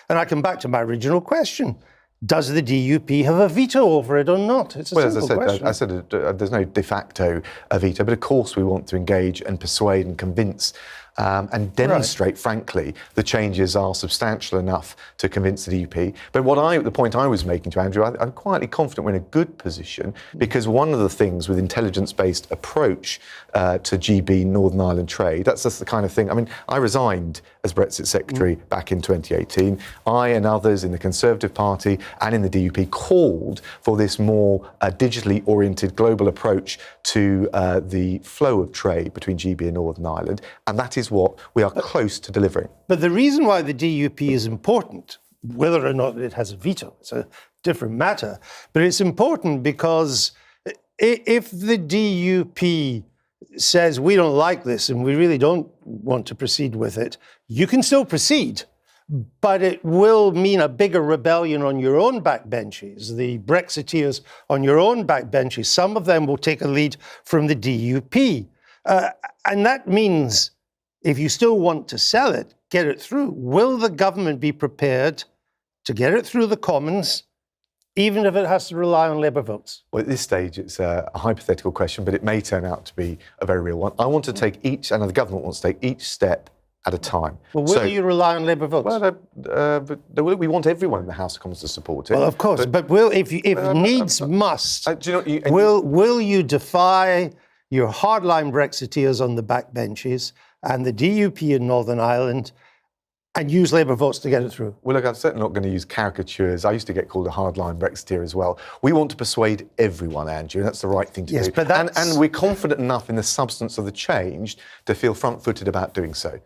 And I come back to my original question. Does the DUP have a veto over it or not? It's a simple question. I said there's no de facto veto, but of course we want to engage and persuade and convince and demonstrate, frankly, the changes are substantial enough to convince the DUP. But the point I was making to Andrew, I'm quietly confident we're in a good position, because one of the things with intelligence-based approach to GB Northern Ireland trade, that's just the kind of thing. I mean, I resigned as Brexit Secretary back in 2018. I and others in the Conservative Party and in the DUP called for this more digitally oriented global approach to the flow of trade between GB and Northern Ireland, and that is what we are close to delivering. But the reason why the DUP is important, whether or not it has a veto, it's a different matter, but it's important because if the DUP says we don't like this and we really don't want to proceed with it, you can still proceed, but it will mean a bigger rebellion on your own backbenches, the Brexiteers on your own backbenches. Some of them will take a lead from the DUP. And that means if you still want to sell it, get it through. Will the government be prepared to get it through the Commons, even if it has to rely on Labour votes? Well, at this stage, it's a hypothetical question, but it may turn out to be a very real one. I want to take and the government wants to take each step at a time. Well, will you rely on Labour votes? Well, we want everyone in the House of Commons to support it. Well, of course, but if needs must, will you defy your hardline Brexiteers on the backbenches and the DUP in Northern Ireland and use Labour votes to get it through? Well, look, I'm certainly not going to use caricatures. I used to get called a hardline Brexiteer as well. We want to persuade everyone, Andrew, and that's the right thing to do. But and we're confident enough in the substance of the change to feel front-footed about doing so.